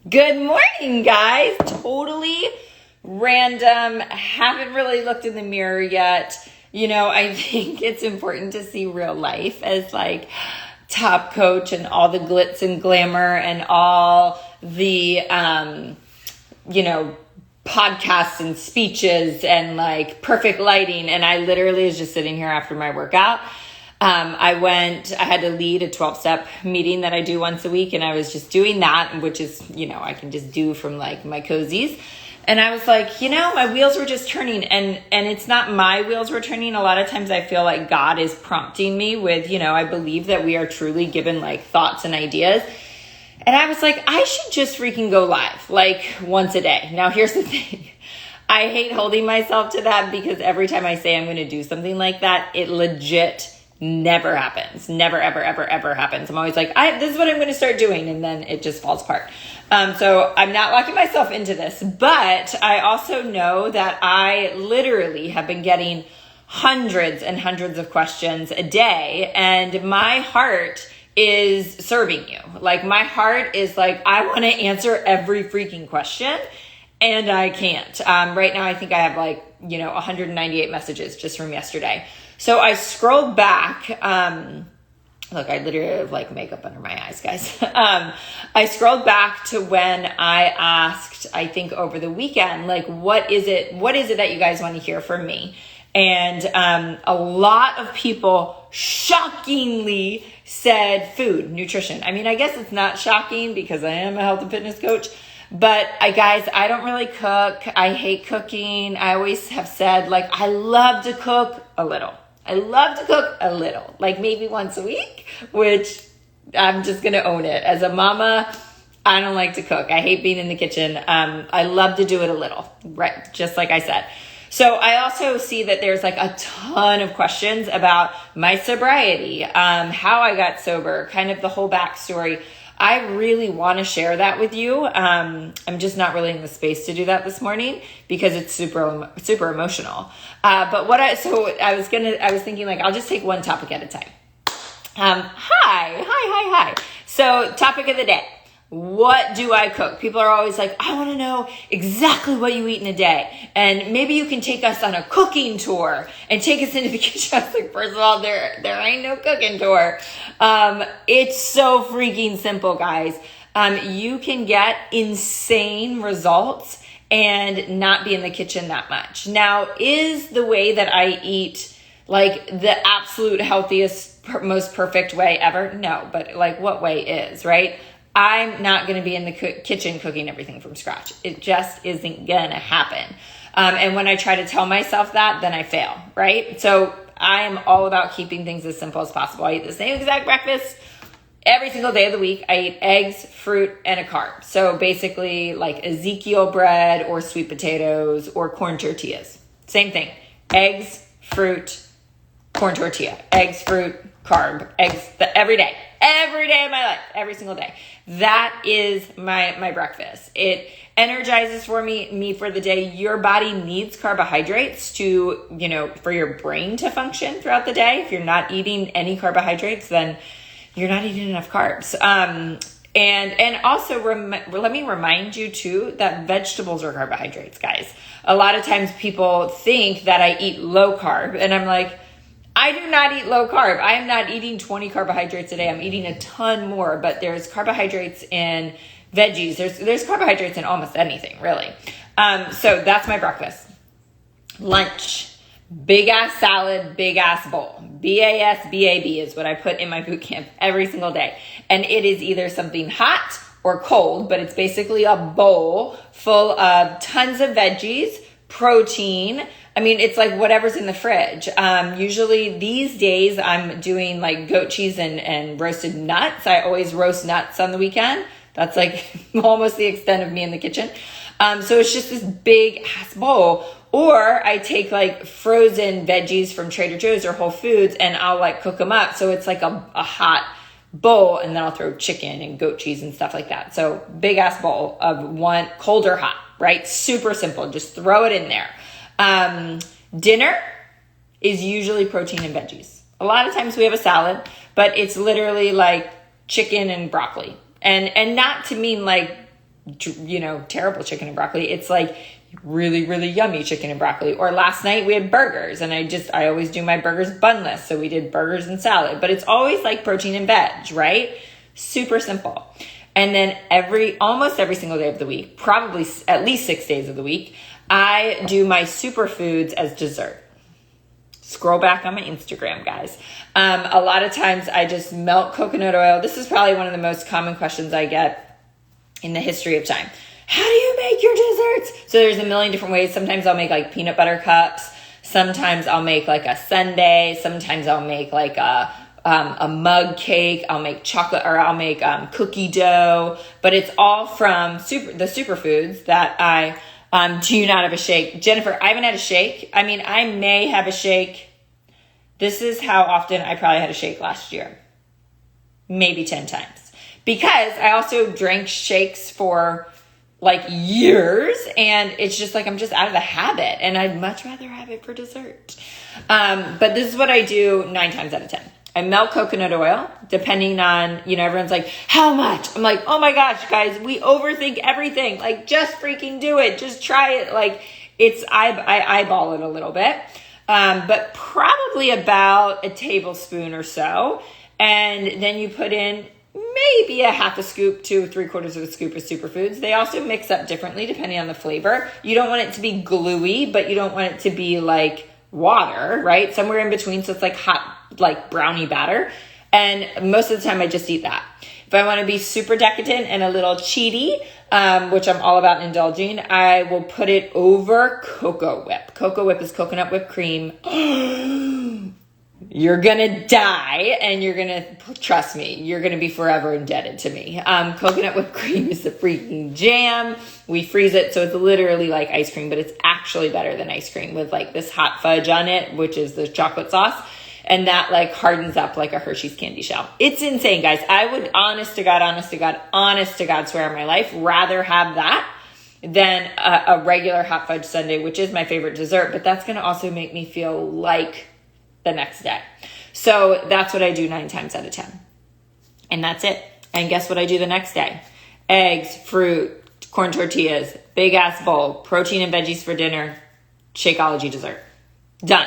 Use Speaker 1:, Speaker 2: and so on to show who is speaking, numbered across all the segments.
Speaker 1: Good morning, guys. Totally random. Haven't really looked in the mirror yet. I think it's important to see real life as like top coach and all the glitz and glamour and all the, podcasts and speeches and like perfect lighting. And I literally was just sitting here after my workout. I had to lead a 12-step meeting that I do once a week, and I was just doing that, which is, I can just do from like my cozies. And I was like, my wheels were just turning, and it's not my wheels were turning. A lot of times I feel like God is prompting me with, I believe that we are truly given like thoughts and ideas. And I was like, I should just freaking go live like once a day. Now, here's the thing. I hate holding myself to that because every time I say I'm going to do something like that, it legit never happens. Never, ever, ever, ever happens. I'm always like, this is what I'm going to start doing. And then it just falls apart. So I'm not locking myself into this, but I also know that I literally have been getting hundreds and hundreds of questions a day. And my heart is serving you. Like my heart is like, I want to answer every freaking question. And I can't. Right now, I think I have 198 messages just from yesterday. So I scrolled back. Look, I literally have like makeup under my eyes, guys. I scrolled back to when I asked, I think over the weekend, like, what is it that you guys want to hear from me? And a lot of people shockingly said food, nutrition. I mean, I guess it's not shocking because I am a health and fitness coach. But guys, I don't really cook. I hate cooking. I always have said, like, I love to cook a little. Like maybe once a week, which I'm just going to own it. As a mama, I don't like to cook. I hate being in the kitchen. I love to do it a little, right? Just like I said. So I also see that there's like a ton of questions about my sobriety, how I got sober, kind of the whole backstory. I really want to share that with you. I'm just not really in the space to do that this morning because it's super, super emotional. But I was thinking like, I'll just take one topic at a time. Hi. So topic of the day. What do I cook? People are always like, I want to know exactly what you eat in a day. And maybe you can take us on a cooking tour and take us into the kitchen. I was like, first of all, there ain't no cooking tour. It's so freaking simple, guys. You can get insane results and not be in the kitchen that much. Now, is the way that I eat like the absolute healthiest, most perfect way ever? No, but like what way is, right? I'm not going to be in the kitchen cooking everything from scratch. It just isn't going to happen. And when I try to tell myself that, then I fail, right? So I am all about keeping things as simple as possible. I eat the same exact breakfast every single day of the week. I eat eggs, fruit, and a carb. So basically like Ezekiel bread or sweet potatoes or corn tortillas. Same thing. Eggs, fruit, corn tortilla. Eggs, fruit, carb. Eggs, every day. Every day of my life. Every single day. That is my breakfast. It energizes me for the day. Your body needs carbohydrates to, for your brain to function throughout the day. If you're not eating any carbohydrates, then you're not eating enough carbs. And also let me remind you too that vegetables are carbohydrates, guys. A lot of times people think that I eat low carb, and I'm like, I do not eat low carb. I am not eating 20 carbohydrates a day. I'm eating a ton more, but there's carbohydrates in veggies. There's carbohydrates in almost anything, really. So that's my breakfast. Lunch, big ass salad, big ass bowl. BASBAB is what I put in my boot camp every single day. And it is either something hot or cold, but it's basically a bowl full of tons of veggies, protein. I mean, it's like whatever's in the fridge. Usually these days I'm doing like goat cheese and roasted nuts. I always roast nuts on the weekend. That's like almost the extent of me in the kitchen. So it's just this big ass bowl. Or I take like frozen veggies from Trader Joe's or Whole Foods and I'll like cook them up. So it's like a hot bowl, and then I'll throw chicken and goat cheese and stuff like that. So big ass bowl of one, cold or hot, right? Super simple. Just throw it in there. Dinner is usually protein and veggies. A lot of times we have a salad, but it's literally like chicken and broccoli. And not to mean like terrible chicken and broccoli. It's like really, really yummy chicken and broccoli. Or last night we had burgers, and I always do my burgers bunless. So we did burgers and salad, but it's always like protein and veg, right? Super simple. And then almost every single day of the week, probably at least 6 days of the week, I do my superfoods as dessert. Scroll back on my Instagram, guys. A lot of times I just melt coconut oil. This is probably one of the most common questions I get in the history of time. How do you make your desserts? So there's a million different ways. Sometimes I'll make like peanut butter cups. Sometimes I'll make like a sundae. Sometimes I'll make like a mug cake. I'll make chocolate, or I'll make cookie dough. But it's all from the superfoods that I do you not have a shake? Jennifer, I haven't had a shake. I mean, I may have a shake. This is how often I probably had a shake last year. Maybe 10 times. Because I also drank shakes for like years, and it's just like I'm just out of the habit, and I'd much rather have it for dessert. But this is what I do 9 times out of 10. I melt coconut oil, depending on, everyone's like, how much? I'm like, oh my gosh, guys, we overthink everything. Like, just freaking do it. Just try it. Like, I eyeball it a little bit, but probably about a tablespoon or so. And then you put in maybe a half a scoop to 3/4 of a scoop of superfoods. They also mix up differently depending on the flavor. You don't want it to be gluey, but you don't want it to be like water, right? Somewhere in between. So it's like hot, like brownie batter. And most of the time I just eat that. If I want to be super decadent and a little cheaty, which I'm all about indulging, I will put it over Cocoa Whip. Cocoa Whip is coconut whipped cream. You're going to die, and you're going to, trust me, you're going to be forever indebted to me. Coconut whipped cream is the freaking jam. We freeze it, so it's literally like ice cream, but it's actually better than ice cream with like this hot fudge on it, which is the chocolate sauce. And that like hardens up like a Hershey's candy shell. It's insane, guys. I would honest to God swear on my life, rather have that than a regular hot fudge sundae, which is my favorite dessert, but that's going to also make me feel like the next day. So that's what I do 9 times out of 10. And that's it. And guess what I do the next day? Eggs, fruit, corn tortillas, big ass bowl, protein and veggies for dinner, Shakeology dessert. Done.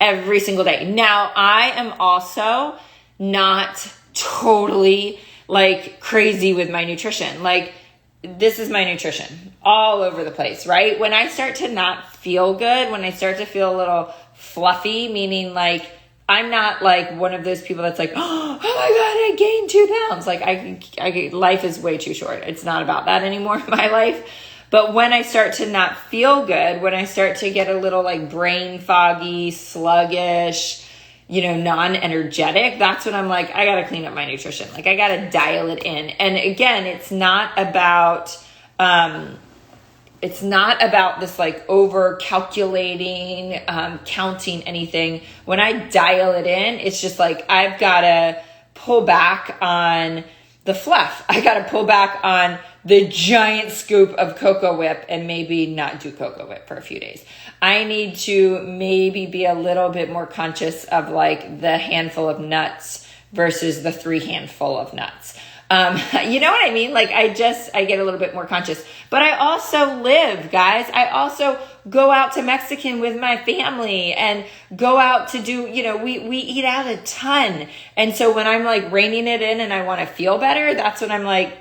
Speaker 1: Every single day. Now, I am also not totally like crazy with my nutrition. Like, this is my nutrition all over the place, right? When I start to not feel good, when I start to feel a little fluffy, meaning like I'm not like one of those people that's like, oh my God, I gained 2 pounds. Like life is way too short. It's not about that anymore in my life. But when I start to not feel good, when I start to get a little like brain foggy, sluggish, non-energetic, that's when I'm like, I got to clean up my nutrition. Like, I got to dial it in. And again, it's not about this like over calculating, counting anything. When I dial it in, it's just like, I've got to pull back on the fluff. I got to pull back on the giant scoop of Cocoa Whip and maybe not do Cocoa Whip for a few days. I need to maybe be a little bit more conscious of like the handful of nuts versus the 3 handful of nuts. You know what I mean? Like I get a little bit more conscious, but I also live, guys. I also go out to Mexican with my family and go out to do, we eat out a ton. And so when I'm like reining it in and I want to feel better, that's when I'm like,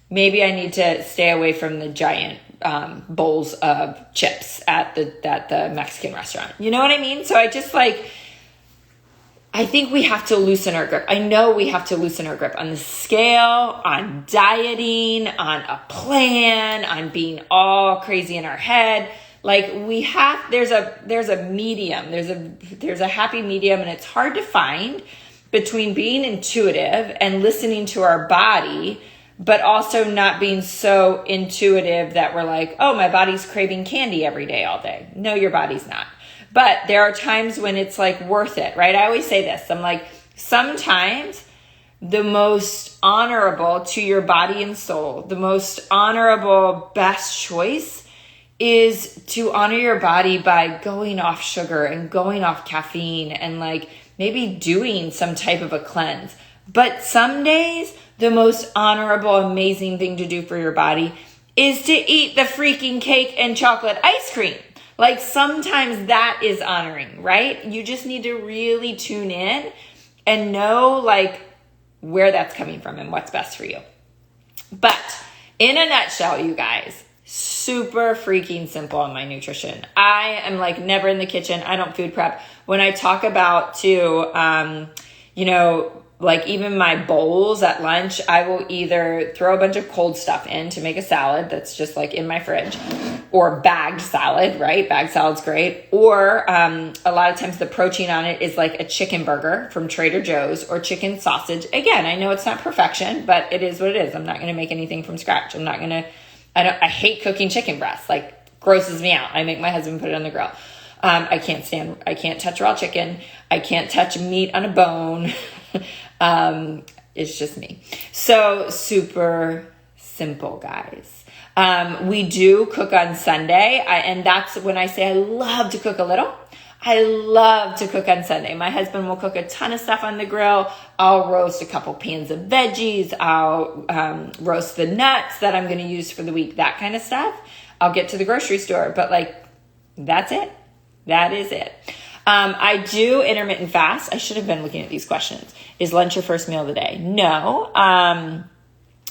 Speaker 1: maybe I need to stay away from the giant bowls of chips at the Mexican restaurant. You know what I mean? So I think we have to loosen our grip. I know we have to loosen our grip on the scale, on dieting, on a plan, on being all crazy in our head. Like there's a medium, there's a happy medium, and it's hard to find between being intuitive and listening to our body, but also not being so intuitive that we're like, oh, my body's craving candy every day, all day. No, your body's not. But there are times when it's like worth it, right? I always say this. I'm like, sometimes the most honorable to your body and soul, the most honorable, best choice is to honor your body by going off sugar and going off caffeine and like maybe doing some type of a cleanse. But some days the most honorable, amazing thing to do for your body is to eat the freaking cake and chocolate ice cream. Like, sometimes that is honoring, right? You just need to really tune in and know like where that's coming from and what's best for you. But in a nutshell, you guys, super freaking simple on my nutrition. I am like never in the kitchen. I don't food prep. When I talk about like even my bowls at lunch, I will either throw a bunch of cold stuff in to make a salad that's just like in my fridge, or bagged salad, right? Bagged salad's great. Or a lot of times the protein on it is like a chicken burger from Trader Joe's or chicken sausage. Again, I know it's not perfection, but it is what it is. I'm not going to make anything from scratch. I hate cooking chicken breasts. Like, grosses me out. I make my husband put it on the grill. I can't touch raw chicken. I can't touch meat on a bone. It's just me. So super simple, guys. We do cook on Sunday. And that's when I say I love to cook a little. I love to cook on Sunday. My husband will cook a ton of stuff on the grill. I'll roast a couple pans of veggies. I'll roast the nuts that I'm going to use for the week, that kind of stuff. I'll get to the grocery store, but like, that's it. That is it. I do intermittent fast. I should have been looking at these questions. Is lunch your first meal of the day? No.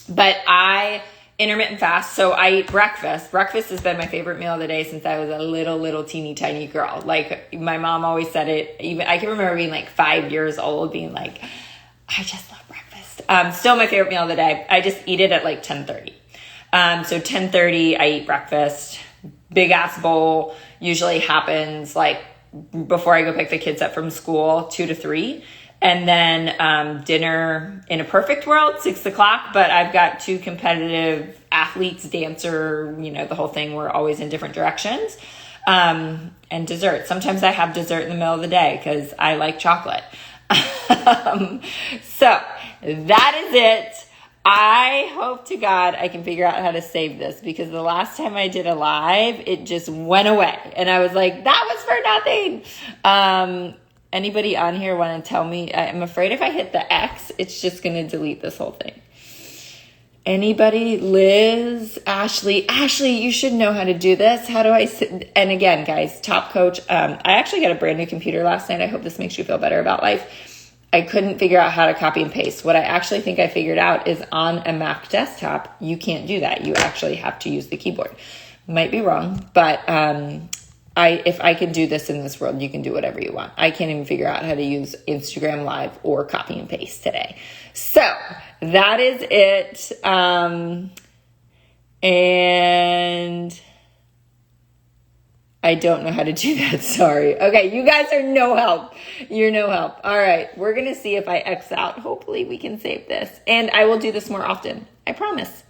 Speaker 1: But I intermittent fast. So I eat breakfast. Breakfast has been my favorite meal of the day since I was a little teeny tiny girl. Like, my mom always said it. Even I can remember being like 5 years old being like, I just love breakfast. Still my favorite meal of the day. I just eat it at like 10:30. So 10:30, I eat breakfast. Big ass bowl usually happens like before I go pick the kids up from school, 2 to 3. And then dinner in a perfect world, 6 o'clock. But I've got 2 competitive athletes, dancer, the whole thing. We're always in different directions. And dessert. Sometimes I have dessert in the middle of the day because I like chocolate. So that is it. I hope to God I can figure out how to save this, because the last time I did a live, it just went away. And I was like, that was for nothing. Anybody on here want to tell me? I'm afraid if I hit the X, it's just going to delete this whole thing. Anybody? Liz? Ashley, you should know how to do this. How do I sit? And again, guys, top coach. I actually got a brand new computer last night. I hope this makes you feel better about life. I couldn't figure out how to copy and paste. What I actually think I figured out is on a Mac desktop, you can't do that. You actually have to use the keyboard. Might be wrong, but if I can do this in this world, you can do whatever you want. I can't even figure out how to use Instagram Live or copy and paste today. So that is it. And I don't know how to do that. Sorry. Okay. You guys are no help. You're no help. All right. We're going to see if I X out. Hopefully we can save this. And I will do this more often. I promise.